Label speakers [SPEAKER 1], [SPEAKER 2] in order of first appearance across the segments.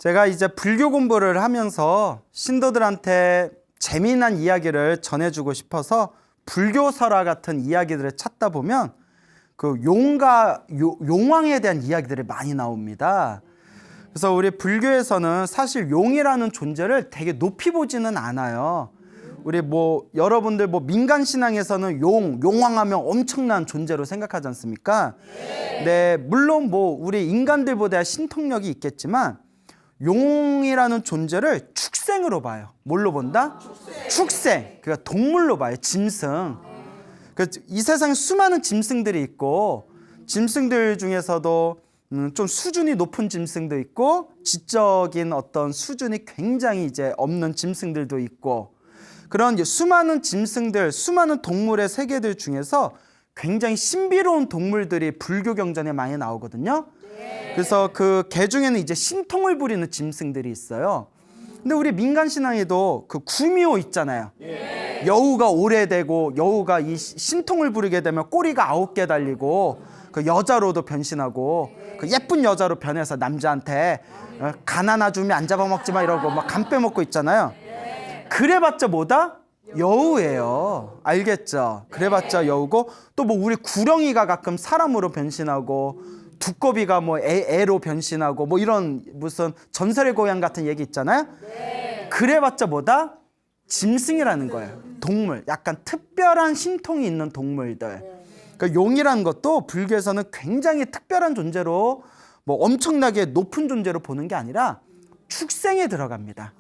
[SPEAKER 1] 제가 이제 불교 공부를 하면서 신도들한테 재미난 이야기를 전해주고 싶어서 불교설화 같은 이야기들을 찾다 보면 그 용과 용왕에 대한 이야기들이 많이 나옵니다. 그래서 우리 불교에서는 사실 용이라는 존재를 되게 높이 보지는 않아요. 우리 여러분들 민간 신앙에서는 용왕하면 엄청난 존재로 생각하지 않습니까? 네, 물론 우리 인간들보다 신통력이 있겠지만 용이라는 존재를 축생으로 봐요. 뭘로 본다? 축생. 그러니까 동물로 봐요. 짐승. 이 세상에 수많은 짐승들이 있고 짐승들 중에서도 좀 수준이 높은 짐승도 있고 지적인 어떤 수준이 굉장히 이제 없는 짐승들도 있고 그런 수많은 짐승들, 수많은 동물의 세계들 중에서 굉장히 신비로운 동물들이 불교 경전에 많이 나오거든요. 그래서 그 개 중에는 이제 신통을 부리는 짐승들이 있어요. 근데 우리 민간 신앙에도 그 구미호 있잖아요. 여우가 오래되고 여우가 이 신통을 부리게 되면 꼬리가 9개 달리고 그 여자로도 변신하고 그 예쁜 여자로 변해서 남자한테 간 하나 주면 안 잡아먹지 마 이러고 막 간 빼먹고 있잖아요. 그래봤자 뭐다? 여우예요. 알겠죠? 그래봤자 여우고 또 우리 구렁이가 가끔 사람으로 변신하고 두꺼비가 애로 변신하고 이런 무슨 전설의 고향 같은 얘기 있잖아요. 그래봤자 뭐다? 짐승이라는 거예요. 동물, 약간 특별한 신통이 있는 동물들. 그러니까 용이라는 것도 불교에서는 굉장히 특별한 존재로 엄청나게 높은 존재로 보는 게 아니라 축생에 들어갑니다.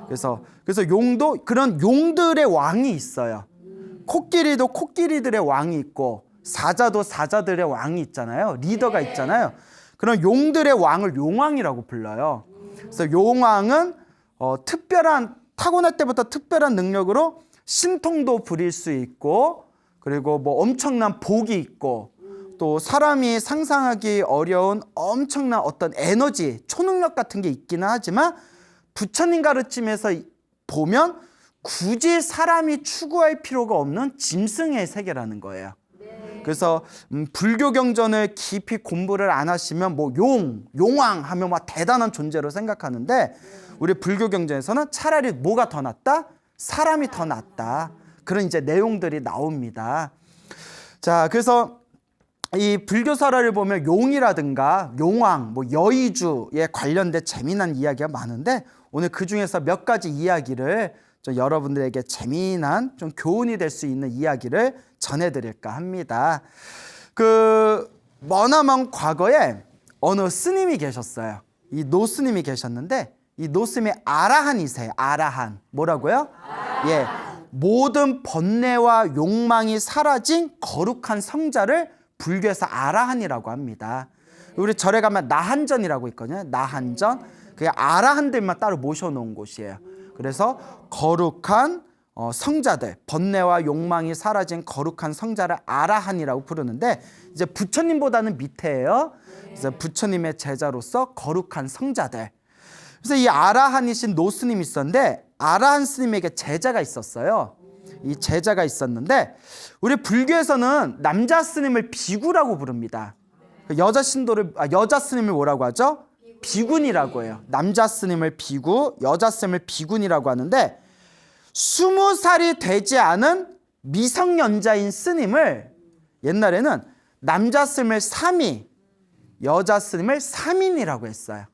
[SPEAKER 1] 그래서 용도 그런 용들의 왕이 있어요. 코끼리도 코끼리들의 왕이 있고 사자도 사자들의 왕이 있잖아요. 리더가 있잖아요. 그런 용들의 왕을 용왕이라고 불러요. 그래서 용왕은 타고날 때부터 특별한 능력으로 신통도 부릴 수 있고 그리고 엄청난 복이 있고 또 사람이 상상하기 어려운 엄청난 어떤 에너지, 초능력 같은 게 있기는 하지만 부처님 가르침에서 보면 굳이 사람이 추구할 필요가 없는 짐승의 세계라는 거예요. 그래서 불교 경전을 깊이 공부를 안 하시면 용왕 하면 대단한 존재로 생각하는데 우리 불교 경전에서는 차라리 뭐가 더 낫다? 사람이 더 낫다. 그런 이제 내용들이 나옵니다. 자, 그래서 이 불교설화를 보면 용이라든가 용왕, 여의주에 관련된 재미난 이야기가 많은데 오늘 그 중에서 몇 가지 이야기를 좀 여러분들에게 재미난 좀 교훈이 될 수 있는 이야기를 전해드릴까 합니다. 머나먼 과거에 어느 스님이 계셨어요. 이 노스님이 계셨는데 이 노스님이 아라한이세요. 아라한. 뭐라고요? 예, 모든 번뇌와 욕망이 사라진 거룩한 성자를 불교에서 아라한이라고 합니다. 우리 절에 가면 나한전이라고 있거든요. 나한전. 그게 아라한들만 따로 모셔놓은 곳이에요. 그래서 거룩한 성자들, 번뇌와 욕망이 사라진 거룩한 성자를 아라한이라고 부르는데 이제 부처님보다는 밑에예요. 그래서 부처님의 제자로서 거룩한 성자들. 그래서 이 아라한이신 노스님이 있었는데 아라한 스님에게 제자가 있었어요. 이 제자가 있었는데 우리 불교에서는 남자 스님을 비구라고 부릅니다. 여자 스님을 뭐라고 하죠? 비군이라고 해요. 남자 스님을 비구, 여자 스님을 비군이라고 하는데 20살이 되지 않은 미성년자인 스님을 옛날에는 남자 스님을 3위, 여자 스님을 3인이라고 했어요.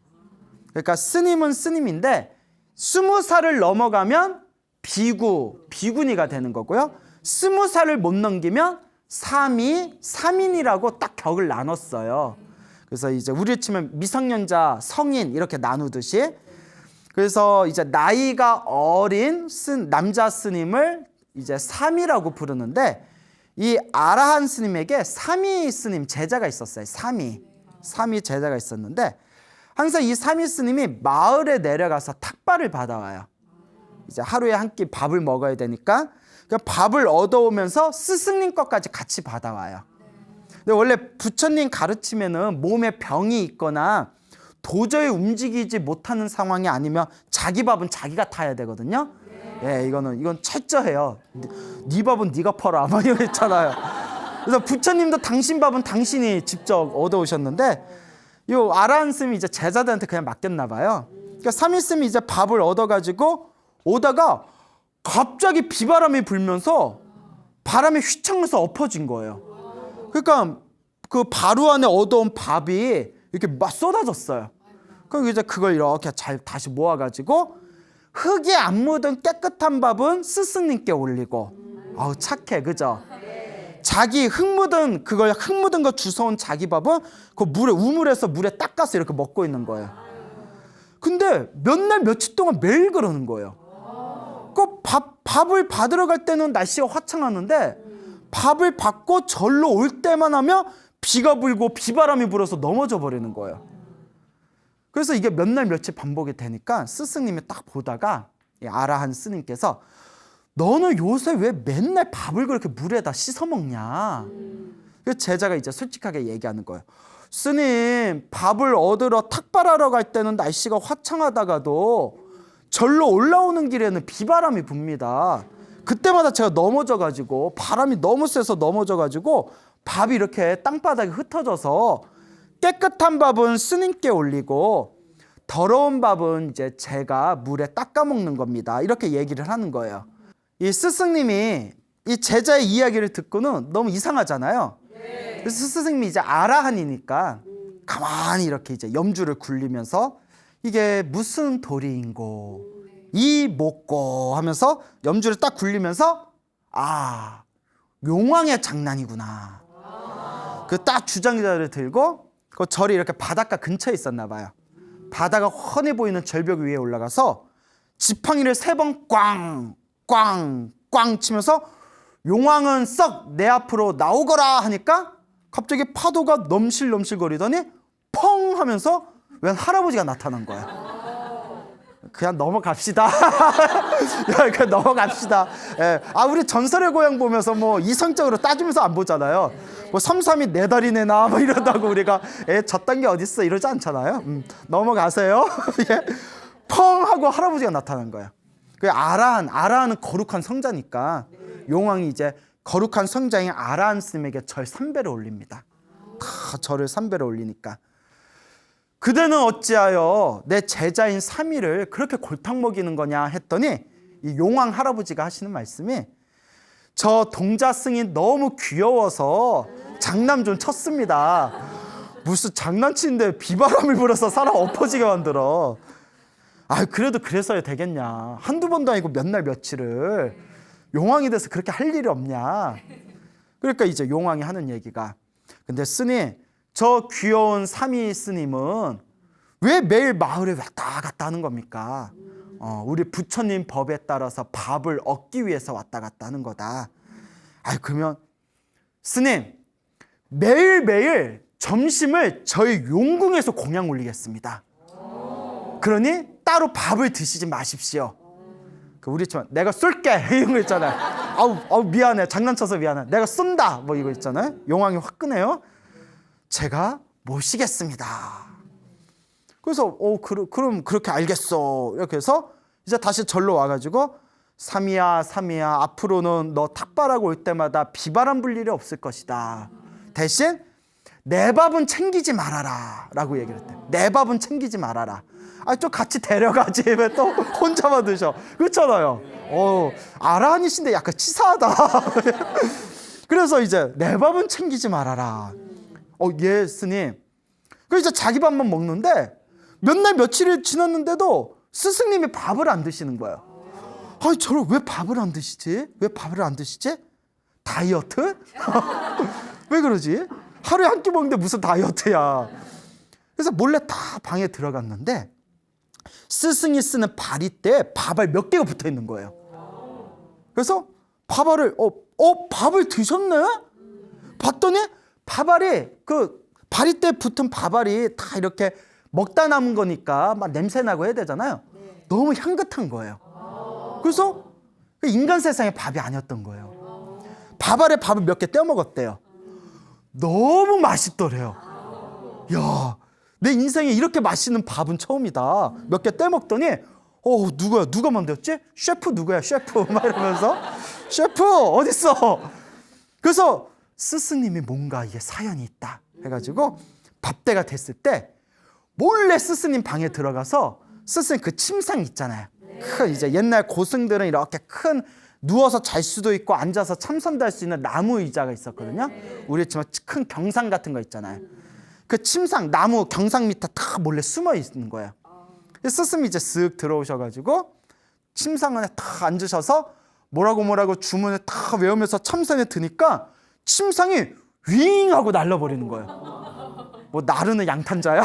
[SPEAKER 1] 그러니까 스님은 스님인데 20살을 넘어가면 비군이가 되는 거고요. 20살을 못 넘기면 3위, 3인이라고 딱 격을 나눴어요. 그래서 이제 우리 치면 미성년자, 성인 이렇게 나누듯이 그래서 이제 나이가 어린 남자 스님을 이제 3위라고 부르는데 이 아라한 스님에게 3위 스님 제자가 있었어요. 3위 제자가 있었는데 항상 이 3위 스님이 마을에 내려가서 탁발을 받아와요. 이제 하루에 한 끼 밥을 먹어야 되니까 밥을 얻어오면서 스승님 것까지 같이 받아와요. 근데 원래 부처님 가르치면은 몸에 병이 있거나 도저히 움직이지 못하는 상황이 아니면 자기 밥은 자기가 타야 되거든요. 예, 이건 철저해요. 네 밥은 네가 퍼라 막 이랬잖아요. 그래서 부처님도 당신 밥은 당신이 직접 얻어오셨는데 이 아라한 스님이 이제 제자들한테 그냥 맡겼나 봐요. 그러니까 3일 스님이 이제 밥을 얻어가지고 오다가 갑자기 비바람이 불면서 바람에 휘청해서 엎어진 거예요. 그러니까 그 바루 안에 얻어온 밥이 이렇게 막 쏟아졌어요. 그럼 이제 그걸 이렇게 잘 다시 모아가지고 흙이 안 묻은 깨끗한 밥은 스승님께 올리고, 아우 착해, 그죠? 자기 흙 묻은 거 주워온 자기 밥은 그 물에 우물에서 물에 닦아서 이렇게 먹고 있는 거예요. 근데 몇 날 며칠 동안 매일 그러는 거예요. 그 밥을 받으러 갈 때는 날씨가 화창하는데 밥을 받고 절로 올 때만 하면 비가 불고 비바람이 불어서 넘어져 버리는 거예요. 그래서 이게 몇 날 며칠 반복이 되니까 스승님이 딱 보다가 아라한 스님께서 너는 요새 왜 맨날 밥을 그렇게 물에다 씻어 먹냐? 그래서 제자가 이제 솔직하게 얘기하는 거예요. 스님, 밥을 얻으러 탁발하러 갈 때는 날씨가 화창하다가도 절로 올라오는 길에는 비바람이 붑니다. 그때마다 제가 넘어져가지고 바람이 너무 세서 넘어져가지고 밥이 이렇게 땅바닥에 흩어져서 깨끗한 밥은 스님께 올리고 더러운 밥은 이제 제가 물에 닦아 먹는 겁니다. 이렇게 얘기를 하는 거예요. 이 스승님이 이 제자의 이야기를 듣고는 너무 이상하잖아요. 그래서 스승님이 이제 아라한이니까 가만히 이렇게 이제 염주를 굴리면서 이게 무슨 도리인고 이 못고 하면서 염주를 딱 굴리면서 아, 용왕의 장난이구나. 그 딱 주장자를 들고 그 절이 이렇게 바닷가 근처에 있었나 봐요. 바다가 훤히 보이는 절벽 위에 올라가서 지팡이를 3번 꽝 꽝 꽝 치면서 용왕은 썩 내 앞으로 나오거라 하니까 갑자기 파도가 넘실넘실 거리더니 펑 하면서 웬 할아버지가 나타난 거야. 그냥 넘어갑시다. 그냥 넘어갑시다. 예. 아, 우리 전설의 고향 보면서 뭐 이성적으로 따지면서 안 보잖아요. 뭐 섬삼이 4다리 내나 뭐 이러다고 우리가 저딴 게 어딨어 이러지 않잖아요. 넘어가세요. 예. 펑 하고 할아버지가 나타난 거야. 그 아라한은 거룩한 성자니까 용왕이 이제 거룩한 성자인 아라한 스님에게 절 3배를 올립니다. 다 절을 3배를 올리니까 그대는 어찌하여 내 제자인 삼위를 그렇게 골탕 먹이는 거냐 했더니 이 용왕 할아버지가 하시는 말씀이 저 동자 승이 너무 귀여워서 장난 좀 쳤습니다. 무슨 장난치는데 비바람을 불어서 사람 엎어지게 만들어. 아, 그래도 그래서야 되겠냐. 한두 번도 아니고 몇 날 며칠을 용왕이 돼서 그렇게 할 일이 없냐. 그러니까 이제 용왕이 하는 얘기가 근데 스님 저 귀여운 삼위 스님은 왜 매일 마을에 왔다 갔다 하는 겁니까? 우리 부처님 법에 따라서 밥을 얻기 위해서 왔다 갔다 하는 거다. 아, 그러면 스님 매일매일 점심을 저희 용궁에서 공양 올리겠습니다. 그러니 따로 밥을 드시지 마십시오. 우리처럼 내가 쏠게 이런 거 있잖아요. 아우 미안해, 장난쳐서 미안해, 내가 쏜다 뭐 이거 있잖아요. 용왕이 화끈해요. 제가 모시겠습니다. 그래서 그럼 그렇게 알겠어. 이렇게 해서 이제 다시 절로 와가지고 삼이야 앞으로는 너 탁발하고 올 때마다 비바람 불 일이 없을 것이다. 대신 내 밥은 챙기지 말아라 라고 얘기를 했대. 내 밥은 챙기지 말아라. 아, 좀 같이 데려가지 왜 또 혼자만 드셔. 그렇잖아요. 아라한이신데 약간 치사하다. 그래서 이제 내 밥은 챙기지 말아라. 예 스님. 그래서 이제 자기 밥만 먹는데 몇 날 며칠이 지났는데도 스승님이 밥을 안 드시는 거예요. 아니 저를 왜 밥을 안 드시지? 왜 밥을 안 드시지? 다이어트? 왜 그러지? 하루에 한 끼 먹는데 무슨 다이어트야. 그래서 몰래 다 방에 들어갔는데 스승이 쓰는 바리대에 밥알 몇 개가 붙어 있는 거예요. 그래서 밥알을 밥을 드셨네? 봤더니 밥알이 그 바리대에 붙은 밥알이 다 이렇게 먹다 남은 거니까 막 냄새 나고 해야 되잖아요. 너무 향긋한 거예요. 그래서 인간 세상에 밥이 아니었던 거예요. 밥알에 밥을 몇 개 떼어 먹었대요. 너무 맛있더래요. 야, 내 인생에 이렇게 맛있는 밥은 처음이다. 몇 개 떼먹더니 누가 만들었지? 셰프 누구야? 셰프 막 이러면서 셰프 어딨어? 그래서 스승님이 뭔가 이게 사연이 있다 해가지고 밥때가 됐을 때 몰래 스승님 방에 들어가서 스승 그 침상 있잖아요. 큰 이제 옛날 고승들은 이렇게 큰 누워서 잘 수도 있고 앉아서 참선도 할 수 있는 나무 의자가 있었거든요. 우리 집에 큰 경상 같은 거 있잖아요. 그 침상 나무 경상 밑에 다 몰래 숨어 있는 거예요. 스승이 이제 쓱 들어오셔가지고 침상 안에 다 앉으셔서 뭐라고 주문을 다 외우면서 참선에 드니까 침상이 윙 하고 날라버리는 거예요. 뭐 나르는 양탄자야?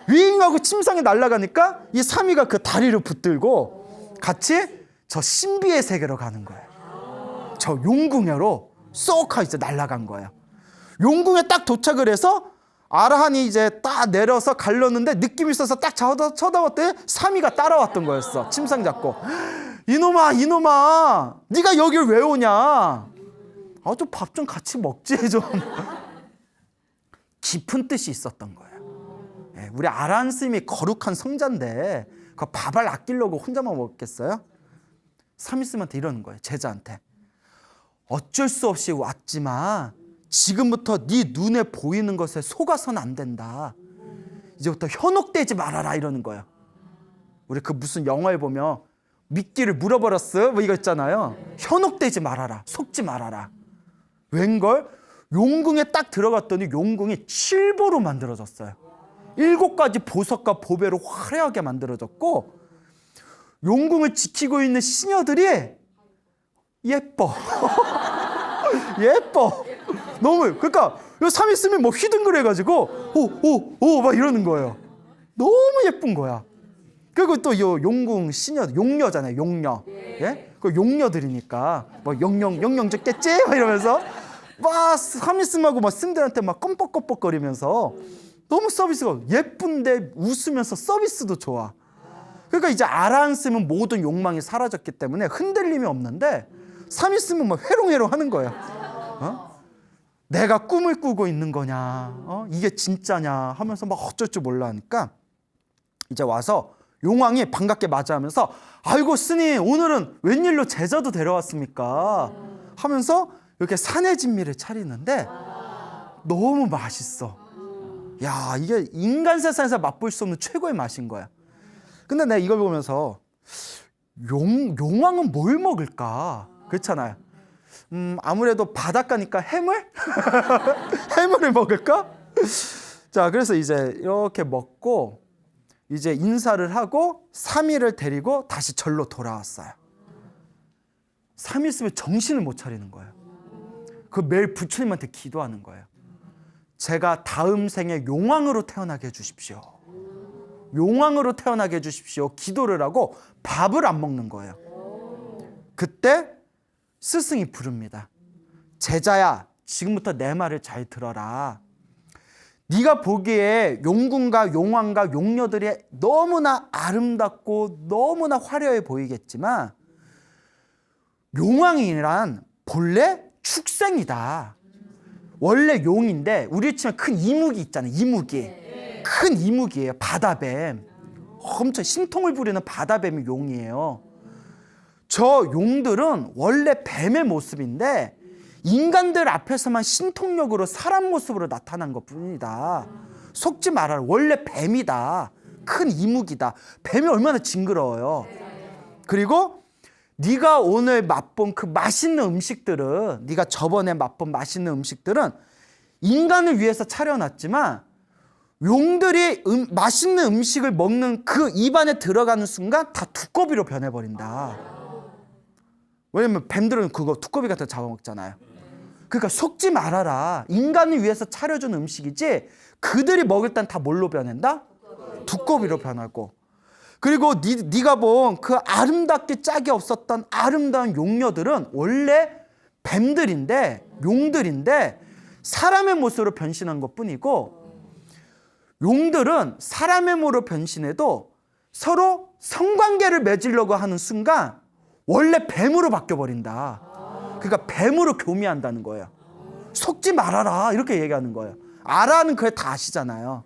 [SPEAKER 1] 윙 하고 침상에 날아가니까 이 사미가 그 다리를 붙들고 같이 저 신비의 세계로 가는 거예요. 저 용궁으로 쏙 하고 이제 날아간 거예요. 용궁에 딱 도착을 해서 아라한이 이제 딱 내려서 갈렸는데 느낌이 있어서 딱 쳐다봤더니 사미가 따라왔던 거였어. 침상 잡고. 이놈아 네가 여길 왜 오냐. 좀 밥 좀 같이 먹지 좀. 깊은 뜻이 있었던 거예요. 우리 아라한 스님이 거룩한 성자인데 그 밥을 아끼려고 혼자만 먹겠어요? 사미 스님한테 이러는 거예요. 제자한테. 어쩔 수 없이 왔지만 지금부터 네 눈에 보이는 것에 속아서는 안 된다. 이제부터 현혹되지 말아라 이러는 거예요. 우리 그 무슨 영화에 보면 미끼를 물어버렸어 뭐 이거 있잖아요. 현혹되지 말아라. 속지 말아라. 웬걸? 용궁에 딱 들어갔더니 용궁이 칠보로 만들어졌어요. 7가지 보석과 보배로 화려하게 만들어졌고 용궁을 지키고 있는 시녀들이 예뻐. 예뻐. 너무 그러니까 삼 있으면 뭐 휘둥그레가지고 오 막 이러는 거예요. 너무 예쁜 거야. 그리고 또 요 용궁 시녀 용녀잖아요. 용녀. 예? 그 용녀들이니까 뭐 영영 죽겠지? 막 이러면서 막 삼이스하고 막 스님들한테 막 껌뻑껌뻑거리면서 너무 서비스가 예쁜데 웃으면서 서비스도 좋아. 그러니까 이제 아라한 스님은 모든 욕망이 사라졌기 때문에 흔들림이 없는데 삼이스는 막 회롱회롱 하는 거예요. 내가 꿈을 꾸고 있는 거냐? 이게 진짜냐? 하면서 막 어쩔 줄 몰라 하니까 이제 와서 용왕이 반갑게 맞이하면서 아이고 스님 오늘은 웬일로 제자도 데려왔습니까? 하면서 이렇게 산해진미를 차리는데 너무 맛있어. 야 이게 인간 세상에서 맛볼 수 없는 최고의 맛인 거야. 근데 내가 이걸 보면서 용왕은 뭘 먹을까? 그렇잖아요. 아무래도 바닷가니까 해물? 해물을 먹을까? 자, 그래서 이제 이렇게 먹고 이제 인사를 하고 3일을 데리고 다시 절로 돌아왔어요. 3일 있으면 정신을 못 차리는 거예요. 그 매일 부처님한테 기도하는 거예요. 제가 다음 생에 용왕으로 태어나게 해주십시오. 용왕으로 태어나게 해주십시오. 기도를 하고 밥을 안 먹는 거예요. 그때 스승이 부릅니다. 제자야, 지금부터 내 말을 잘 들어라. 네가 보기에 용궁과 용왕과 용녀들이 너무나 아름답고 너무나 화려해 보이겠지만 용왕이란 본래 축생이다. 원래 용인데 우리 집에 큰 이묵이 있잖아요. 이묵이. 큰 이묵이에요. 바다뱀. 엄청 신통을 부리는 바다뱀이 용이에요. 저 용들은 원래 뱀의 모습인데 인간들 앞에서만 신통력으로 사람 모습으로 나타난 것뿐이다. 속지 말아라. 원래 뱀이다. 큰 이묵이다. 뱀이 얼마나 징그러워요. 그리고 네가 오늘 맛본 그 맛있는 음식들은 네가 저번에 맛본 맛있는 음식들은 인간을 위해서 차려놨지만 용들이 맛있는 음식을 먹는 그 입안에 들어가는 순간 다 두꺼비로 변해버린다. 왜냐면 뱀들은 그거 두꺼비 같은 거 잡아먹잖아요. 그러니까 속지 말아라. 인간을 위해서 차려준 음식이지 그들이 먹을 땐 다 뭘로 변한다? 두꺼비로 변하고. 그리고 네가 본 그 아름답게 짝이 없었던 아름다운 용녀들은 원래 뱀들인데 용들인데 사람의 모습으로 변신한 것뿐이고 용들은 사람의 모습으로 변신해도 서로 성관계를 맺으려고 하는 순간 원래 뱀으로 바뀌어버린다. 그러니까 뱀으로 교미한다는 거예요. 속지 말아라 이렇게 얘기하는 거예요. 아라는 그게 다 아시잖아요.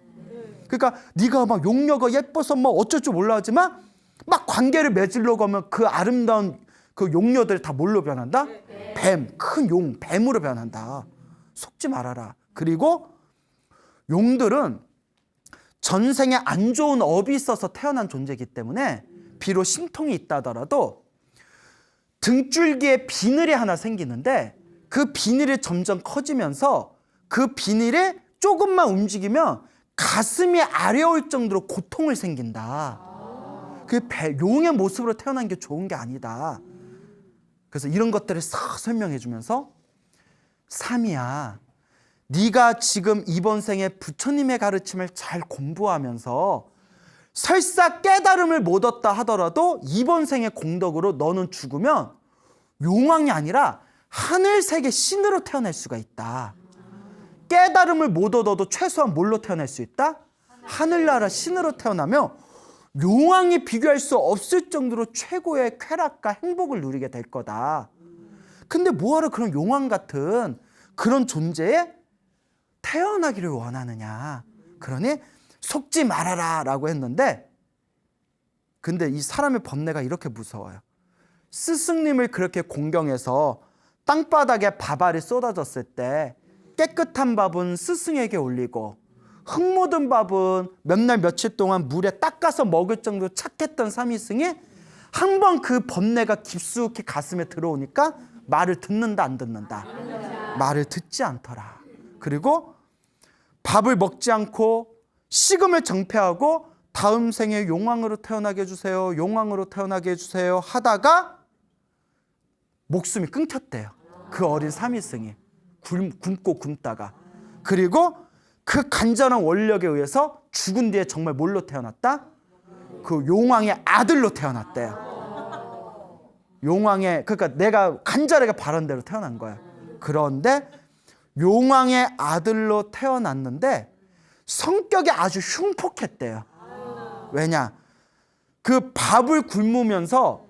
[SPEAKER 1] 그러니까 네가 막 용녀가 예뻐서 뭐 어쩔 줄 몰라 하지만 막 관계를 맺으려고 하면 그 아름다운 그 용녀들이 다 뭘로 변한다? 뱀, 큰 용, 뱀으로 변한다. 속지 말아라. 그리고 용들은 전생에 안 좋은 업이 있어서 태어난 존재이기 때문에 비록 신통이 있다 하더라도 등줄기에 비늘이 하나 생기는데 그 비늘이 점점 커지면서 그 비늘이 조금만 움직이면 가슴이 아려올 정도로 고통을 생긴다. 그 용의 모습으로 태어난 게 좋은 게 아니다. 그래서 이런 것들을 싹 설명해 주면서 삼이야, 네가 지금 이번 생에 부처님의 가르침을 잘 공부하면서 설사 깨달음을 못 얻다 하더라도 이번 생의 공덕으로 너는 죽으면 용왕이 아니라 하늘세계 신으로 태어날 수가 있다. 깨달음을 못 얻어도 최소한 뭘로 태어날 수 있다? 하늘나라 신으로 태어나며 용왕이 비교할 수 없을 정도로 최고의 쾌락과 행복을 누리게 될 거다. 근데 뭐하러 그런 용왕 같은 그런 존재에 태어나기를 원하느냐. 그러니 속지 말아라 라고 했는데, 근데 이 사람의 번뇌가 이렇게 무서워요. 스승님을 그렇게 공경해서 땅바닥에 밥알이 쏟아졌을 때 깨끗한 밥은 스승에게 올리고 흙 묻은 밥은 몇 날 며칠 동안 물에 닦아서 먹을 정도로 착했던 삼위승이 한 번 그 번뇌가 깊숙이 가슴에 들어오니까 말을 듣는다 안 듣는다? 말을 듣지 않더라. 그리고 밥을 먹지 않고 식음을 정폐하고 다음 생에 용왕으로 태어나게 해주세요. 용왕으로 태어나게 해주세요. 하다가 목숨이 끊겼대요. 그 어린 삼위승이 굶고 굶다가. 그리고 그 간절한 원력에 의해서 죽은 뒤에 정말 뭘로 태어났다? 그 용왕의 아들로 태어났대요. 용왕의, 그러니까 내가 간절하게 바란 대로 태어난 거야. 그런데 용왕의 아들로 태어났는데 성격이 아주 흉폭했대요. 왜냐? 그 밥을 굶으면서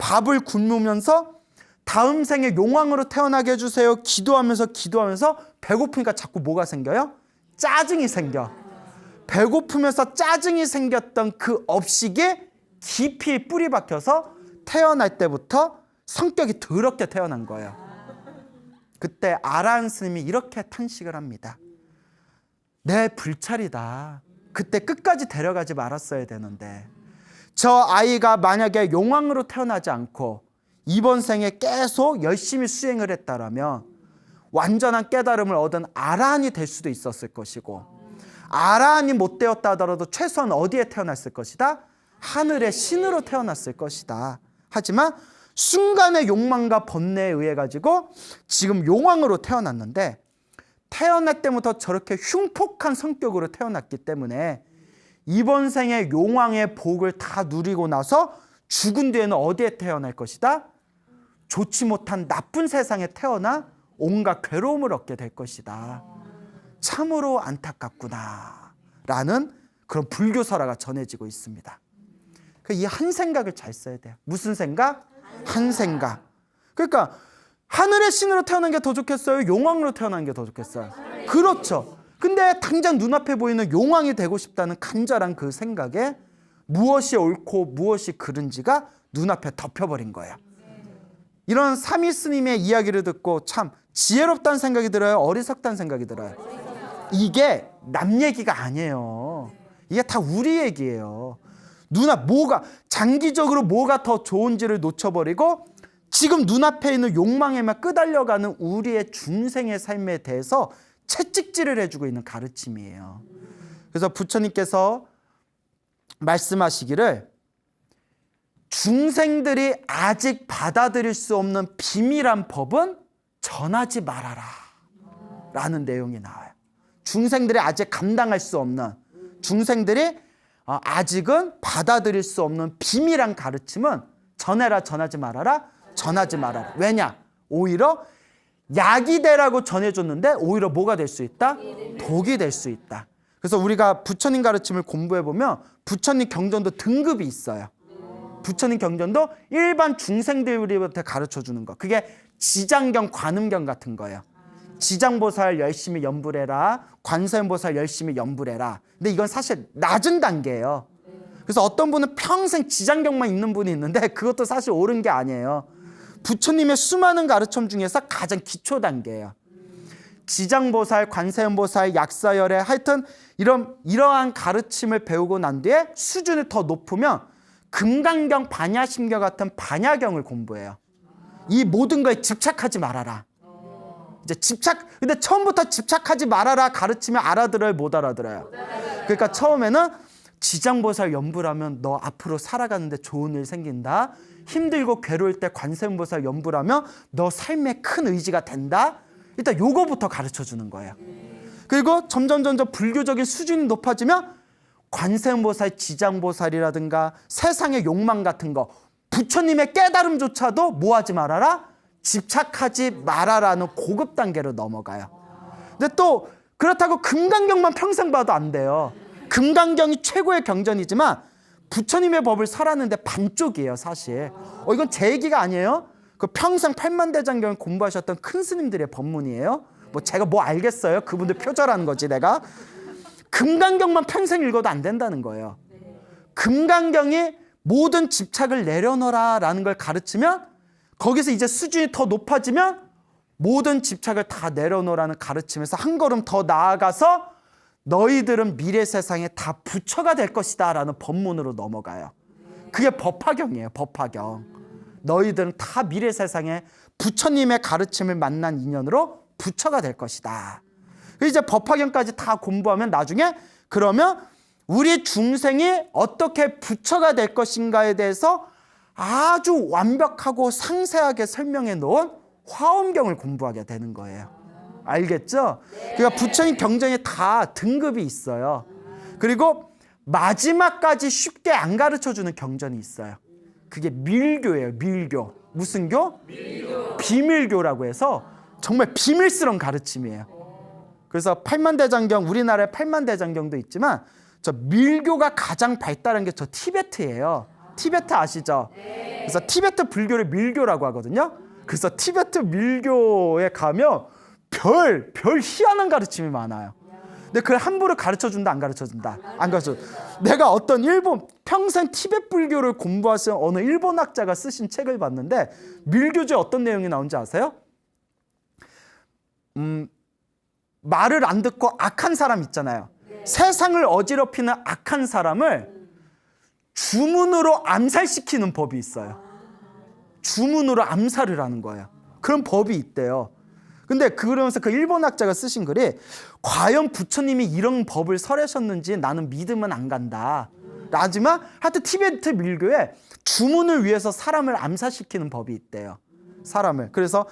[SPEAKER 1] 다음 생에 용왕으로 태어나게 해주세요. 기도하면서 배고프니까 자꾸 뭐가 생겨요? 짜증이 생겨. 배고프면서 짜증이 생겼던 그 업식이 깊이 뿌리 박혀서 태어날 때부터 성격이 더럽게 태어난 거예요. 그때 아라한 스님이 이렇게 탄식을 합니다. 내 불찰이다. 그때 끝까지 데려가지 말았어야 되는데, 저 아이가 만약에 용왕으로 태어나지 않고 이번 생에 계속 열심히 수행을 했다라면 완전한 깨달음을 얻은 아라한이 될 수도 있었을 것이고, 아라한이 못 되었다 하더라도 최소한 어디에 태어났을 것이다? 하늘의 신으로 태어났을 것이다. 하지만 순간의 욕망과 번뇌에 의해 가지고 지금 용왕으로 태어났는데, 태어날 때부터 저렇게 흉폭한 성격으로 태어났기 때문에 이번 생에 용왕의 복을 다 누리고 나서 죽은 뒤에는 어디에 태어날 것이다? 좋지 못한 나쁜 세상에 태어나 온갖 괴로움을 얻게 될 것이다. 참으로 안타깝구나 라는 그런 불교설화가 전해지고 있습니다. 이 한 생각을 잘 써야 돼요. 무슨 생각? 한 생각. 그러니까 하늘의 신으로 태어난 게 더 좋겠어요? 용왕으로 태어난 게 더 좋겠어요? 그렇죠. 근데 당장 눈앞에 보이는 용왕이 되고 싶다는 간절한 그 생각에 무엇이 옳고 무엇이 그른지가 눈앞에 덮여버린 거예요. 이런 삼위 스님의 이야기를 듣고 참 지혜롭다는 생각이 들어요? 어리석다는 생각이 들어요? 이게 남 얘기가 아니에요. 이게 다 우리 얘기예요. 장기적으로 뭐가 더 좋은지를 놓쳐버리고 지금 눈앞에 있는 욕망에만 끄달려가는 우리의 중생의 삶에 대해서 채찍질을 해주고 있는 가르침이에요. 그래서 부처님께서 말씀하시기를 중생들이 아직 받아들일 수 없는 비밀한 법은 전하지 말아라 라는 내용이 나와요. 중생들이 아직 감당할 수 없는, 중생들이 아직은 받아들일 수 없는 비밀한 가르침은 전해라, 전하지 말아라, 전하지 말아라. 왜냐? 오히려 약이 되라고 전해줬는데 오히려 뭐가 될 수 있다? 독이 될 수 있다. 그래서 우리가 부처님 가르침을 공부해보면 부처님 경전도 등급이 있어요. 부처님 경전도 일반 중생들한테 가르쳐주는 거. 그게 지장경, 관음경 같은 거예요. 지장보살 열심히 연불해라, 관세음보살 열심히 연불해라. 근데 이건 사실 낮은 단계예요. 그래서 어떤 분은 평생 지장경만 읽는 분이 있는데 그것도 사실 옳은 게 아니에요. 부처님의 수많은 가르침 중에서 가장 기초 단계예요. 지장보살, 관세음보살, 약사열애 하여튼 이러한 가르침을 배우고 난 뒤에 수준이 더 높으면 금강경, 반야심경 같은 반야경을 공부해요. 이 모든 거에 집착하지 말아라. 이제 근데 처음부터 집착하지 말아라 가르치면 알아들어요, 못 알아들어요? 그러니까 처음에는 지장보살 연불 하면 너 앞으로 살아가는데 좋은 일 생긴다. 힘들고 괴로울 때 관세음보살 연불 하면 너 삶에 큰 의지가 된다. 일단 요거부터 가르쳐 주는 거예요. 그리고 점점 불교적인 수준이 높아지면 관세음보살, 지장보살이라든가 세상의 욕망 같은 거, 부처님의 깨달음조차도 뭐 하지 말아라? 집착하지 말아라는 고급 단계로 넘어가요. 근데 또 그렇다고 금강경만 평생 봐도 안 돼요. 금강경이 최고의 경전이지만 부처님의 법을 설하는데 반쪽이에요, 사실. 이건 제 얘기가 아니에요. 그 평생 팔만대장경을 공부하셨던 큰 스님들의 법문이에요. 뭐 제가 뭐 알겠어요? 그분들 표절하는 거지 내가. 금강경만 평생 읽어도 안 된다는 거예요. 금강경이 모든 집착을 내려놓으라라는 걸 가르치면 거기서 이제 수준이 더 높아지면 모든 집착을 다 내려놓으라는 가르침에서 한 걸음 더 나아가서 너희들은 미래 세상에 다 부처가 될 것이다 라는 법문으로 넘어가요. 그게 법화경이에요. 법화경. 너희들은 다 미래 세상에 부처님의 가르침을 만난 인연으로 부처가 될 것이다. 이제 법화경까지 다 공부하면 나중에 그러면 우리 중생이 어떻게 부처가 될 것인가에 대해서 아주 완벽하고 상세하게 설명해 놓은 화엄경을 공부하게 되는 거예요. 알겠죠? 그러니까 부처님 경전에 다 등급이 있어요. 그리고 마지막까지 쉽게 안 가르쳐주는 경전이 있어요. 그게 밀교예요. 밀교. 무슨 교? 밀교. 비밀교라고 해서 정말 비밀스러운 가르침이에요. 그래서 팔만대장경, 우리나라에 팔만대장경도 있지만 저 밀교가 가장 발달한 게 저 티베트예요. 티베트 아시죠? 그래서 티베트 불교를 밀교라고 하거든요. 그래서 티베트 밀교에 가면 별 희한한 가르침이 많아요. 근데 그걸 함부로 가르쳐준다, 안 가르쳐준다? 안 가르쳐. 내가 어떤 평생 티베트 불교를 공부하신 어느 일본 학자가 쓰신 책을 봤는데 밀교주에 어떤 내용이 나온지 아세요? 말을 안 듣고 악한 사람 있잖아요. 세상을 어지럽히는 악한 사람을 주문으로 암살시키는 법이 있어요. 주문으로 암살을 하는 거예요. 그런 법이 있대요. 근데 그러면서 그 일본 학자가 쓰신 글이 과연 부처님이 이런 법을 설하셨는지 나는 믿으면 안 간다. 하지만 하여튼 티베트 밀교에 주문을 위해서 사람을 암살시키는 법이 있대요. 사람을. 그래서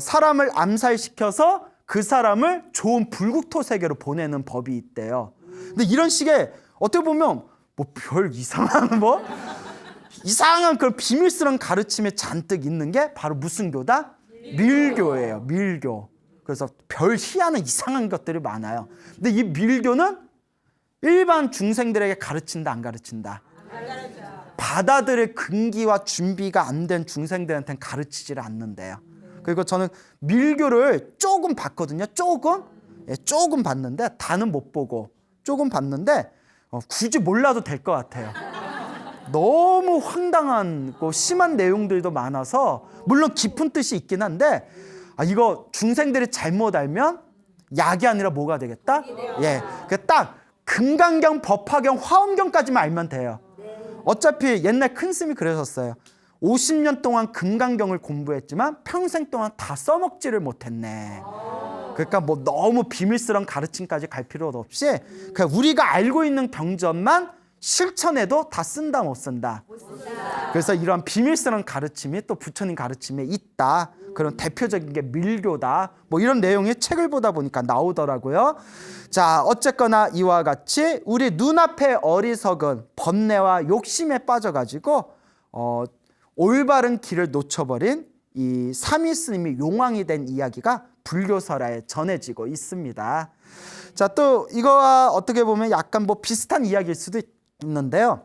[SPEAKER 1] 사람을 암살시켜서 그 사람을 좋은 불국토 세계로 보내는 법이 있대요. 근데 이런 식의 어떻게 보면 뭐 별 이상한 그런 비밀스러운 가르침에 잔뜩 있는 게 바로 무슨 교다? 밀교예요. 밀교. 그래서 별 희한한 이상한 것들이 많아요. 근데 이 밀교는 일반 중생들에게 가르친다, 안 가르친다? 받아들일 근기와 준비가 안 된 중생들한테는 가르치지를 않는데요. 그리고 저는 밀교를 조금 봤거든요. 조금 봤는데 다는 못 보고 조금 봤는데 굳이 몰라도 될 것 같아요. 너무 황당하고 심한 내용들도 많아서 물론 깊은 뜻이 있긴 한데 이거 중생들이 잘못 알면 약이 아니라 뭐가 되겠다? 예, 딱 금강경, 법화경, 화엄경까지만 알면 돼요. 어차피 옛날 큰 스님이 그러셨어요. 50년 동안 금강경을 공부했지만 평생 동안 다 써먹지를 못했네. 그러니까 뭐 너무 비밀스러운 가르침까지 갈 필요도 없이 그냥 우리가 알고 있는 경전만 실천해도 다 쓴다, 못 쓴다? 그래서 이러한 비밀스러운 가르침이 또 부처님 가르침에 있다. 그런 대표적인 게 밀교다. 뭐 이런 내용이 책을 보다 보니까 나오더라고요. 자, 어쨌거나 이와 같이 우리 눈앞의 어리석은 번뇌와 욕심에 빠져가지고 올바른 길을 놓쳐버린 이 사미 스님이 용왕이 된 이야기가 불교설화에 전해지고 있습니다. 자, 또 이거와 어떻게 보면 약간 뭐 비슷한 이야기일 수도 있는데요.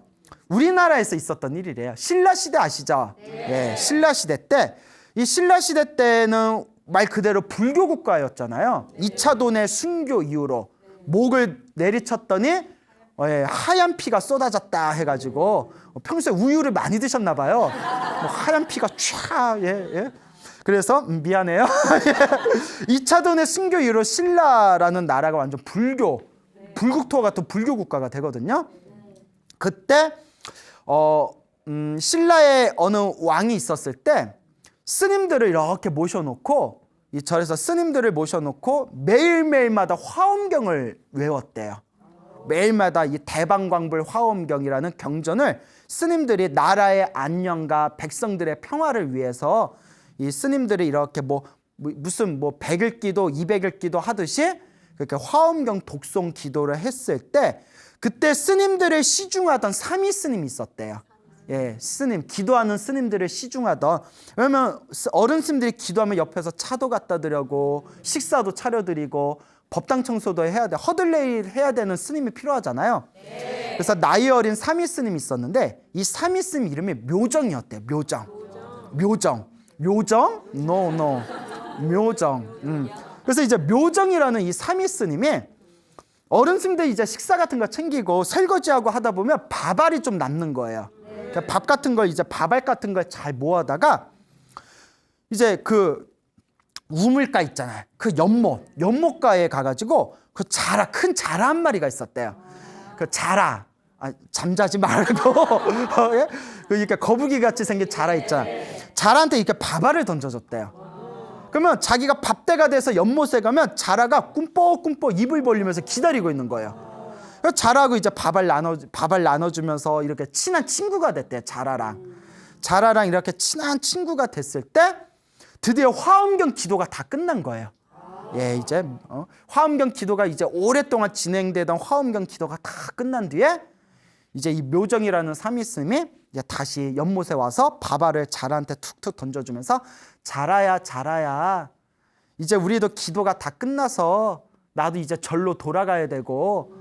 [SPEAKER 1] 우리나라에서 있었던 일이래요. 신라시대 아시죠? 네, 신라시대 때. 이 신라시대 때는 말 그대로 불교 국가였잖아요. 2차 돈의 순교 이후로 목을 내리쳤더니 하얀 피가 쏟아졌다 해가지고 평소에 우유를 많이 드셨나 봐요. 하얀 피가 촤. 그래서 미안해요. 2차전의 순교 이후로 신라라는 나라가 완전 불국토와 같은 불교 국가가 되거든요. 그때 신라의 어느 왕이 있었을 때 스님들을 이렇게 모셔놓고 이 절에서 스님들을 모셔놓고 매일매일마다 화엄경을 외웠대요. 매일마다 이 대방광불 화엄경이라는 경전을 스님들이 나라의 안녕과 백성들의 평화를 위해서 이 스님들이 이렇게 무슨 100일 기도 200일 기도 하듯이 그렇게 화엄경 독송 기도를 했을 때 그때 스님들을 시중하던 삼위 스님이 있었대요. 예, 스님, 기도하는 스님들을 시중하던. 왜냐면 어른 스님들이 기도하면 옆에서 차도 갖다 드리고 식사도 차려드리고 법당 청소도 해야 돼. 허들레일 해야 되는 스님이 필요하잖아요. 그래서 나이 어린 삼위 스님이 있었는데 이 삼위 스님 이름이 묘정이었대요. 묘정. No. 묘정. 그래서 이제 묘정이라는 이 삼위 스님이 어른 스님들 이제 식사 같은 거 챙기고 설거지하고 하다 보면 밥알이 좀 남는 거예요. 그러니까 밥 같은 걸 이제 밥알 같은 걸 잘 모아다가 이제 그 우물가 있잖아요. 그 연못가에 가가지고 그 큰 자라 한 마리가 있었대요. 그 자라, 잠자지 말고 그러니까 거북이 같이 생긴 자라 있잖아요. 자라한테 이렇게 밥알을 던져줬대요. 그러면 자기가 밥때가 돼서 연못에 가면 자라가 꿈뻑꿈뻑 입을 벌리면서 기다리고 있는 거예요. 자라하고 이제 밥알 나눠주면서 이렇게 친한 친구가 됐대요. 자라랑 이렇게 친한 친구가 됐을 때 드디어 화엄경 기도가 다 끝난 거예요. 예, 이제 화엄경 기도가 이제 오랫동안 진행되던 화엄경 기도가 다 끝난 뒤에 이제 이 묘정이라는 삼위 스님이 이제 다시 연못에 와서 밥알을 자라한테 툭툭 던져주면서 자라야 이제 우리도 기도가 다 끝나서 나도 이제 절로 돌아가야 되고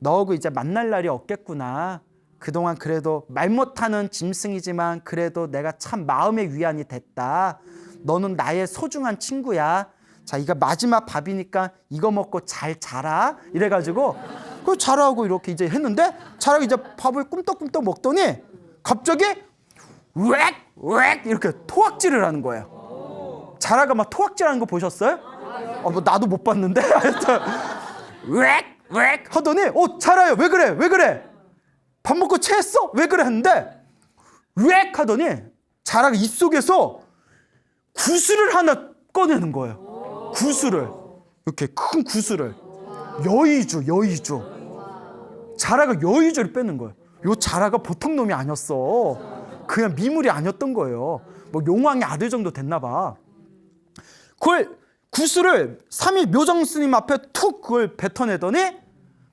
[SPEAKER 1] 너하고 이제 만날 날이 없겠구나. 그동안 그래도 말 못하는 짐승이지만 그래도 내가 참 마음의 위안이 됐다. 너는 나의 소중한 친구야. 자, 이거 마지막 밥이니까 이거 먹고 잘 자라. 이래가지고 그 자라하고 이렇게 이제 했는데 자라가 이제 밥을 꿈떡꿈떡 먹더니 갑자기 웩 이렇게 토악질을 하는 거예요. 자라가 막 토악질하는 거 보셨어요? 나도 못 봤는데 하여튼 웩 하더니 자라야 왜 그래? 밥 먹고 체했어? 왜 그래? 했는데 웩 하더니 자라가 입속에서 구슬을 하나 꺼내는 거예요. 구슬을 이렇게 큰 구슬을 여의주 자라가 여의주를 빼는 거예요. 요 자라가 보통 놈이 아니었어. 그냥 미물이 아니었던 거예요. 뭐 용왕의 아들 정도 됐나 봐. 그걸 구슬을 삼위 묘정 스님 앞에 툭 그걸 뱉어내더니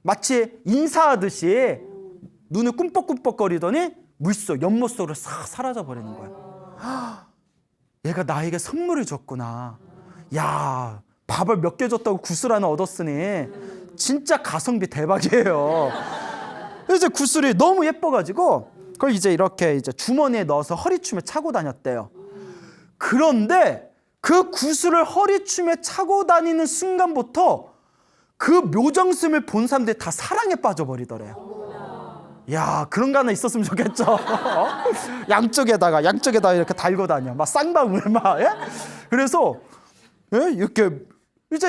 [SPEAKER 1] 마치 인사하듯이 눈을 꿈뻑꿈뻑거리더니 물속 연못 속으로 싹 사라져 버리는 거야. 얘가 나에게 선물을 줬구나. 야, 밥을 몇 개 줬다고 구슬 하나 얻었으니 진짜 가성비 대박이에요. 이제 구슬이 너무 예뻐가지고 그걸 이제 이렇게 이제 주머니에 넣어서 허리춤에 차고 다녔대요. 그런데 그 구슬을 허리춤에 차고 다니는 순간부터 그 묘정스님을 본 사람들이 다 사랑에 빠져버리더래요. 야, 그런 거 하나 있었으면 좋겠죠. 양쪽에다가 이렇게 달고 다녀. 막 쌍방울 막. 예? 그래서 이렇게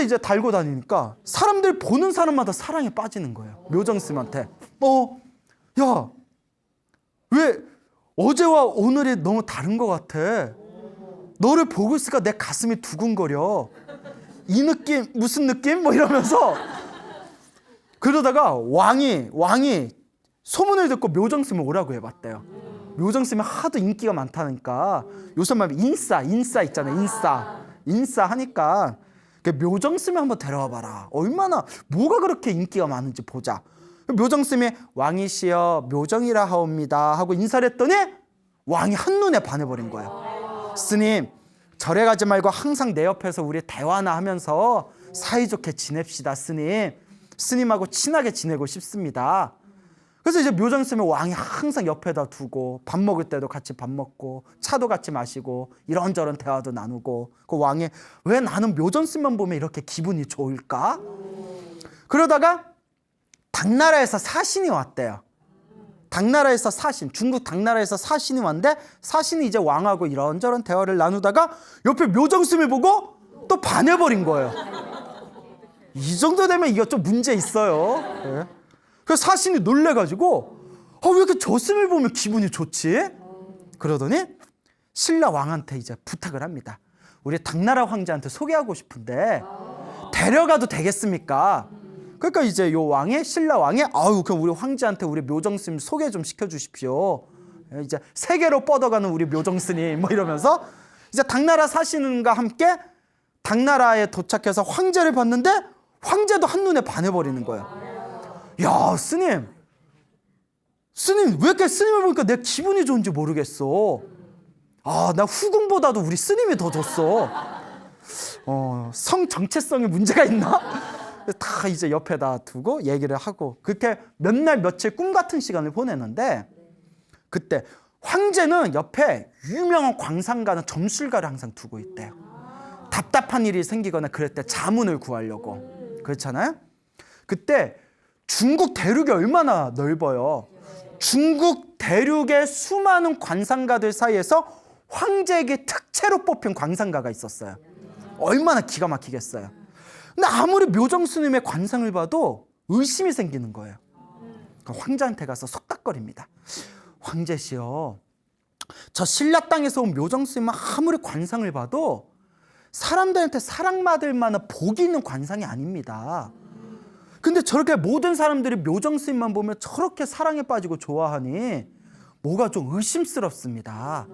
[SPEAKER 1] 이제 달고 다니니까 사람들 보는 사람마다 사랑에 빠지는 거예요. 묘정스님한테. 야, 왜 어제와 오늘이 너무 다른 것 같아. 너를 보고 있으니까 내 가슴이 두근거려. 이 느낌 무슨 느낌? 뭐 이러면서 그러다가 왕이 소문을 듣고 묘정스님을 오라고 해봤대요. 묘정스님이 하도 인기가 많다니까 요새 말 인싸 있잖아요. 인싸 하니까 묘정스님 한번 데려와 봐라. 얼마나 뭐가 그렇게 인기가 많은지 보자. 묘정스님이 왕이시여 묘정이라 하옵니다 하고 인사를 했더니 왕이 한눈에 반해버린 거예요. 스님, 절에 가지 말고 항상 내 옆에서 우리 대화나 하면서 사이좋게 지냅시다. 스님하고 친하게 지내고 싶습니다. 그래서 이제 묘정스님을 왕이 항상 옆에다 두고 밥 먹을 때도 같이 밥 먹고 차도 같이 마시고 이런저런 대화도 나누고 그 왕이 왜 나는 묘정스님만 보면 이렇게 기분이 좋을까? 그러다가 당나라에서 사신이 왔대요. 당나라에서 사신, 중국 당나라에서 사신이 왔는데 사신이 이제 왕하고 이런저런 대화를 나누다가 옆에 묘정스님을 보고 또 반해버린 거예요. 이 정도 되면 이거 좀 문제 있어요. 네. 그래서 사신이 놀래가지고 왜 이렇게 저 스님을 보면 기분이 좋지? 그러더니 신라 왕한테 이제 부탁을 합니다. 우리 당나라 황제한테 소개하고 싶은데 데려가도 되겠습니까? 그러니까 이제 요 왕이, 신라 왕이 그럼 우리 황제한테 우리 묘정스님 소개 좀 시켜주십시오. 이제 세계로 뻗어가는 우리 묘정스님 뭐 이러면서 이제 당나라 사신과 함께 당나라에 도착해서 황제를 봤는데 황제도 한눈에 반해버리는 거예요. 야, 스님 왜 이렇게 스님을 보니까 내 기분이 좋은지 모르겠어. 나 후궁보다도 우리 스님이 더 좋았어. 성 정체성에 문제가 있나? 다 이제 옆에다 두고 얘기를 하고 그렇게 몇 날 며칠 꿈 같은 시간을 보내는데 그때 황제는 옆에 유명한 광산가나 점술가를 항상 두고 있대요. 답답한 일이 생기거나 그럴 때 자문을 구하려고. 그렇잖아요? 그때 중국 대륙이 얼마나 넓어요. 중국 대륙의 수많은 관상가들 사이에서 황제에게 특채로 뽑힌 관상가가 있었어요. 얼마나 기가 막히겠어요. 근데 아무리 묘정스님의 관상을 봐도 의심이 생기는 거예요. 그러니까 황제한테 가서 속닥거립니다. 황제시여, 저 신라 땅에서 온 묘정스님은 아무리 관상을 봐도 사람들한테 사랑받을 만한 복이 있는 관상이 아닙니다. 근데 저렇게 모든 사람들이 묘정스님만 보면 저렇게 사랑에 빠지고 좋아하니 뭐가 좀 의심스럽습니다.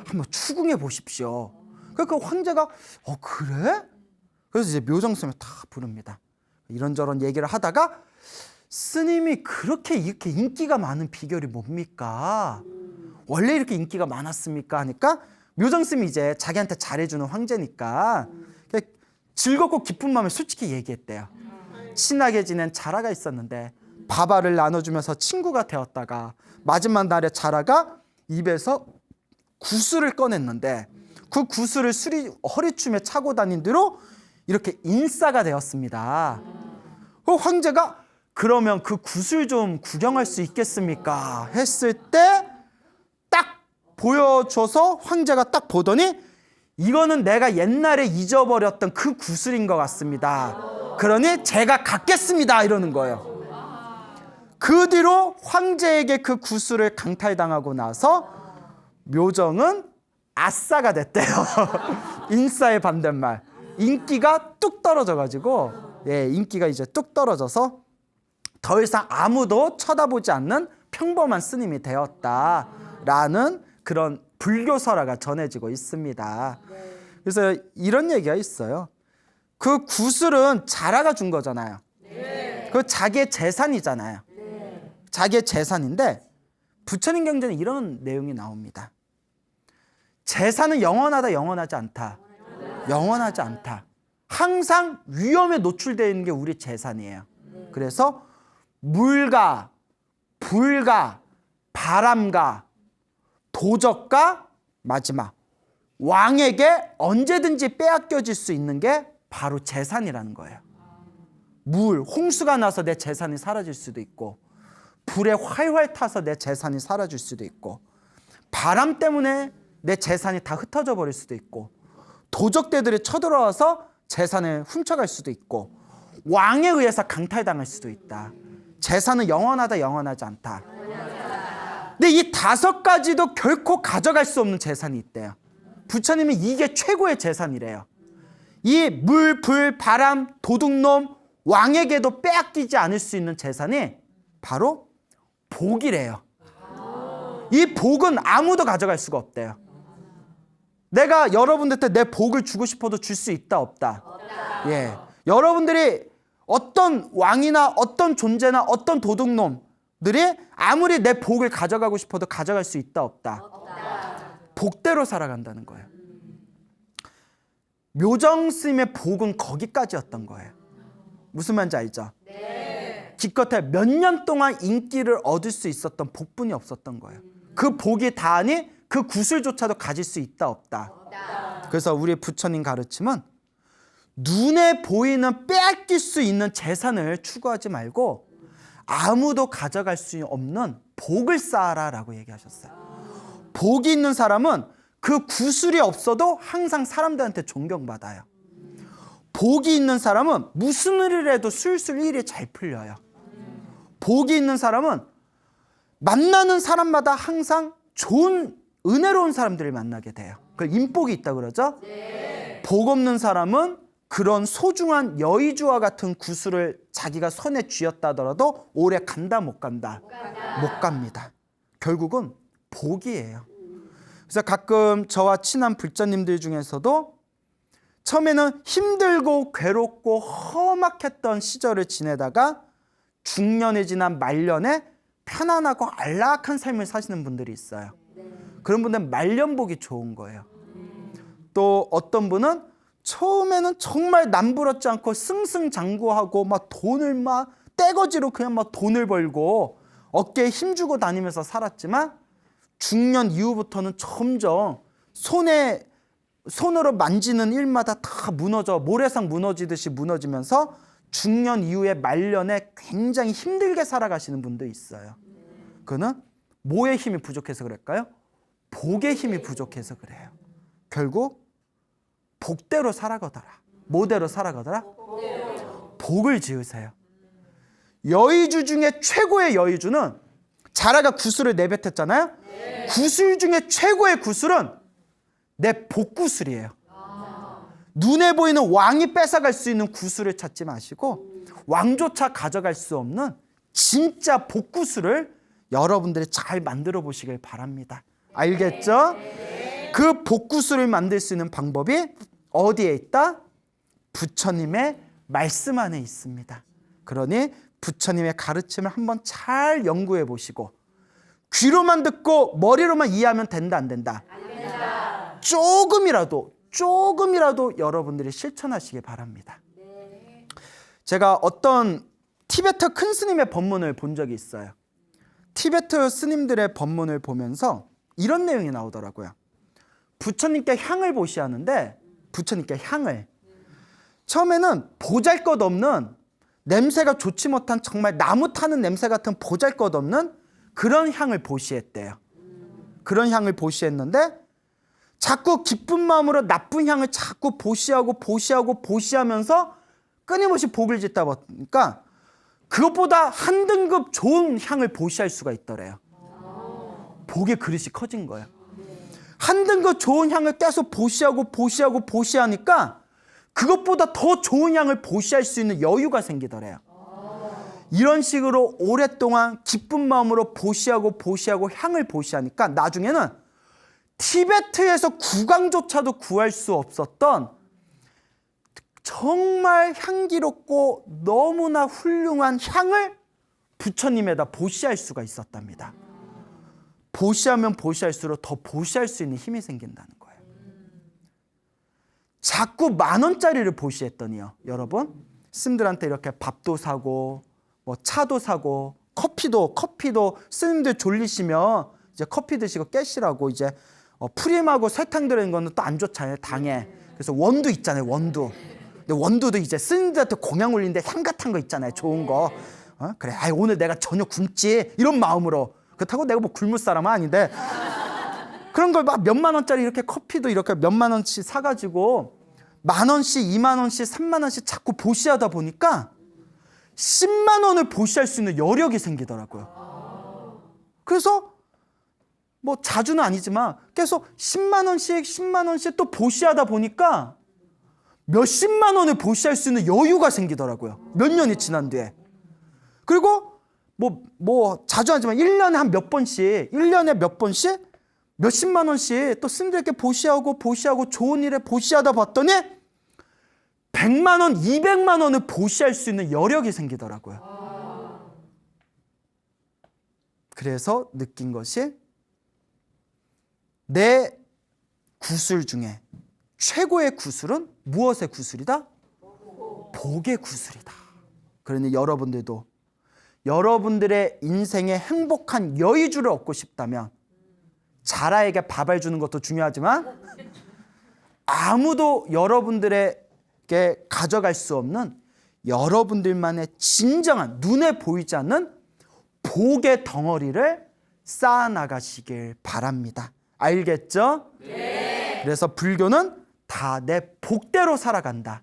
[SPEAKER 1] 한번 추궁해 보십시오. 그러니까 황제가 그래? 그래서 이제 묘정스님을 다 부릅니다. 이런저런 얘기를 하다가 스님이 이렇게 인기가 많은 비결이 뭡니까? 원래 이렇게 인기가 많았습니까? 하니까 묘정스님이 이제 자기한테 잘해주는 황제니까 즐겁고 기쁜 마음에 솔직히 얘기했대요. 친하게 지낸 자라가 있었는데 밥알을 나눠주면서 친구가 되었다가 마지막 날에 자라가 입에서 구슬을 꺼냈는데 그 구슬을 허리춤에 차고 다닌 뒤로 이렇게 인싸가 되었습니다. 황제가 그러면 그 구슬 좀 구경할 수 있겠습니까? 했을 때 딱 보여줘서 황제가 딱 보더니 이거는 내가 옛날에 잊어버렸던 그 구슬인 것 같습니다. 그러니 제가 갖겠습니다. 이러는 거예요. 그 뒤로 황제에게 그 구슬을 강탈당하고 나서 묘정은 아싸가 됐대요. 인싸의 반대말. 인기가 뚝 떨어져가지고 인기가 이제 뚝 떨어져서 더 이상 아무도 쳐다보지 않는 평범한 스님이 되었다라는 그런 불교 설화가 전해지고 있습니다. 그래서 이런 얘기가 있어요. 그 구슬은 자라가 준 거잖아요. 그 자기의 재산이잖아요. 자기의 재산인데 부처님 경전에 이런 내용이 나옵니다. 재산은 영원하다, 영원하지 않다. 영원하지 않다. 항상 위험에 노출되어 있는 게 우리 재산이에요. 그래서 물과 불과 바람과 도적과 마지막 왕에게 언제든지 빼앗겨질 수 있는 게 바로 재산이라는 거예요. 물, 홍수가 나서 내 재산이 사라질 수도 있고 불에 활활 타서 내 재산이 사라질 수도 있고 바람 때문에 내 재산이 다 흩어져 버릴 수도 있고 도적대들이 쳐들어와서 재산을 훔쳐갈 수도 있고 왕에 의해서 강탈당할 수도 있다. 재산은 영원하다, 영원하지 않다. 근데 이 5가지도 결코 가져갈 수 없는 재산이 있대요. 부처님은 이게 최고의 재산이래요. 이 물, 불, 바람, 도둑놈, 왕에게도 빼앗기지 않을 수 있는 재산이 바로 복이래요. 이 복은 아무도 가져갈 수가 없대요. 내가 여러분들한테 내 복을 주고 싶어도 줄 수 있다, 없다? 예. 여러분들이 어떤 왕이나 어떤 존재나 어떤 도둑놈들이 아무리 내 복을 가져가고 싶어도 가져갈 수 있다, 없다? 복대로 살아간다는 거예요. 묘정스님의 복은 거기까지였던 거예요. 무슨 말인지 알죠? 기껏해 몇 년 동안 인기를 얻을 수 있었던 복분이 없었던 거예요. 그 복이 다하니 그 구슬조차도 가질 수 있다, 없다? 그래서 우리 부처님 가르침은 눈에 보이는 빼앗길 수 있는 재산을 추구하지 말고 아무도 가져갈 수 없는 복을 쌓아라라고 얘기하셨어요. 복이 있는 사람은 그 구슬이 없어도 항상 사람들한테 존경받아요. 복이 있는 사람은 무슨 일을 해도 술술 일이 잘 풀려요. 복이 있는 사람은 만나는 사람마다 항상 좋은 은혜로운 사람들을 만나게 돼요. 그걸 인복이 있다고 그러죠? 복 없는 사람은 그런 소중한 여의주와 같은 구슬을 자기가 손에 쥐었다 하더라도 오래 간다 못 간다? 못 갑니다. 결국은 복이에요. 그래서 가끔 저와 친한 불자님들 중에서도 처음에는 힘들고 괴롭고 험악했던 시절을 지내다가 중년에 지난 말년에 편안하고 안락한 삶을 사시는 분들이 있어요. 그런 분들은 말년복이 좋은 거예요. 또 어떤 분은 처음에는 정말 남부럽지 않고 승승장구하고 막 돈을 막 떼거지로 그냥 막 돈을 벌고 어깨에 힘주고 다니면서 살았지만 중년 이후부터는 점점 손으로 만지는 일마다 다 무너져 모래상 무너지듯이 무너지면서 중년 이후에 말년에 굉장히 힘들게 살아가시는 분도 있어요. 그거는 뭐의 힘이 부족해서 그럴까요? 복의 힘이 부족해서 그래요. 결국 복대로 살아가더라. 뭐대로 살아가더라? 복을 지으세요. 여의주 중에 최고의 여의주는 자라가 구슬을 내뱉었잖아요. 구슬 중에 최고의 구슬은 내 복구슬이에요. 눈에 보이는 왕이 뺏어갈 수 있는 구슬을 찾지 마시고 왕조차 가져갈 수 없는 진짜 복구슬을 여러분들이 잘 만들어 보시길 바랍니다. 알겠죠? 그 복구슬을 만들 수 있는 방법이 어디에 있다? 부처님의 말씀 안에 있습니다. 그러니 부처님의 가르침을 한번 잘 연구해 보시고 귀로만 듣고 머리로만 이해하면 된다 안 된다? 안 된다. 조금이라도 여러분들이 실천하시기 바랍니다. 제가 어떤 티베트 큰 스님의 법문을 본 적이 있어요. 티베트 스님들의 법문을 보면서 이런 내용이 나오더라고요. 부처님께 향을 보시하는데 부처님께 향을 처음에는 보잘것없는 냄새가 좋지 못한 정말 나무 타는 냄새 같은 보잘것없는 그런 향을 보시했대요. 그런 향을 보시했는데 자꾸 기쁜 마음으로 나쁜 향을 자꾸 보시하면서 끊임없이 복을 짓다 보니까 그것보다 한 등급 좋은 향을 보시할 수가 있더래요. 복의 그릇이 커진 거예요. 한 등급 좋은 향을 계속 보시하니까 그것보다 더 좋은 향을 보시할 수 있는 여유가 생기더래요. 이런 식으로 오랫동안 기쁜 마음으로 보시하고 향을 보시하니까 나중에는 티베트에서 국왕조차도 구할 수 없었던 정말 향기롭고 너무나 훌륭한 향을 부처님에다 보시할 수가 있었답니다. 보시하면 보시할수록 더 보시할 수 있는 힘이 생긴다는 거예요. 자꾸 10,000원짜리를 보시했더니요. 여러분, 스님들한테 이렇게 밥도 사고 뭐 차도 사고 커피도 스님들 졸리시면 이제 커피 드시고 깨시라고 이제 프림하고 설탕 들어있는 거는 또 안 좋잖아요. 당에. 그래서 원두 있잖아요. 원두. 근데 원두도 이제 스님들한테 공양 올리는데 향 같은 거 있잖아요. 좋은 거. 그래. 오늘 내가 저녁 굶지. 이런 마음으로. 그렇다고 내가 뭐 굶을 사람은 아닌데 그런 걸 막 몇만 원짜리 이렇게 커피도 이렇게 몇만 원씩 사가지고 10,000원씩 20,000원씩 30,000원씩 자꾸 보시하다 보니까 10만 원을 보시할 수 있는 여력이 생기더라고요. 그래서 뭐 자주는 아니지만 계속 10만 원씩 또 보시하다 보니까 몇십만 원을 보시할 수 있는 여유가 생기더라고요. 몇 년이 지난 뒤에. 그리고 뭐 자주 하지만 1년에 한 몇 번씩 몇십만 원씩 또 스님들께 보시하고 좋은 일에 보시하다 봤더니 100만 원, 200만 원을 보시할 수 있는 여력이 생기더라고요. 그래서 느낀 것이 내 구슬 중에 최고의 구슬은 무엇의 구슬이다? 복의 구슬이다. 그러니 여러분들도 여러분들의 인생에 행복한 여의주를 얻고 싶다면 자라에게 밥을 주는 것도 중요하지만 아무도 여러분들에게 가져갈 수 없는 여러분들만의 진정한 눈에 보이지 않는 복의 덩어리를 쌓아나가시길 바랍니다. 알겠죠? 네. 그래서 불교는 다 내 복대로 살아간다.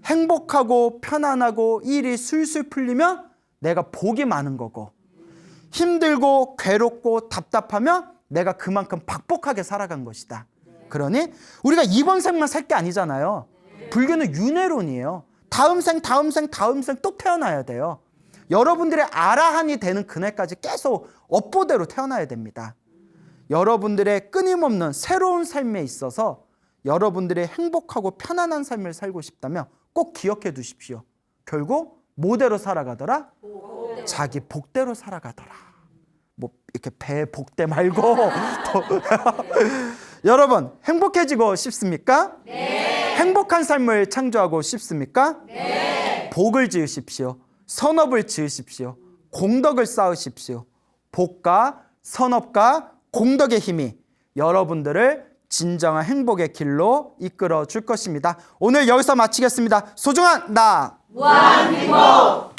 [SPEAKER 1] 행복하고 편안하고 일이 술술 풀리면 내가 복이 많은 거고, 힘들고 괴롭고 답답하면 내가 그만큼 박복하게 살아간 것이다. 그러니 우리가 이번 생만 살 게 아니잖아요. 불교는 윤회론이에요. 다음 생 또 태어나야 돼요. 여러분들의 아라한이 되는 그날까지 계속 업보대로 태어나야 됩니다. 여러분들의 끊임없는 새로운 삶에 있어서 여러분들의 행복하고 편안한 삶을 살고 싶다면 꼭 기억해 두십시오. 결국 뭐대로 살아가더라? 자기 복대로 살아가더라. 뭐 이렇게 배 복대 말고 여러분 행복해지고 싶습니까? 네. 행복한 삶을 창조하고 싶습니까? 네. 복을 지으십시오. 선업을 지으십시오. 공덕을 쌓으십시오. 복과 선업과 공덕의 힘이 여러분들을 진정한 행복의 길로 이끌어 줄 것입니다. 오늘 여기서 마치겠습니다. 소중한 나 무한행복.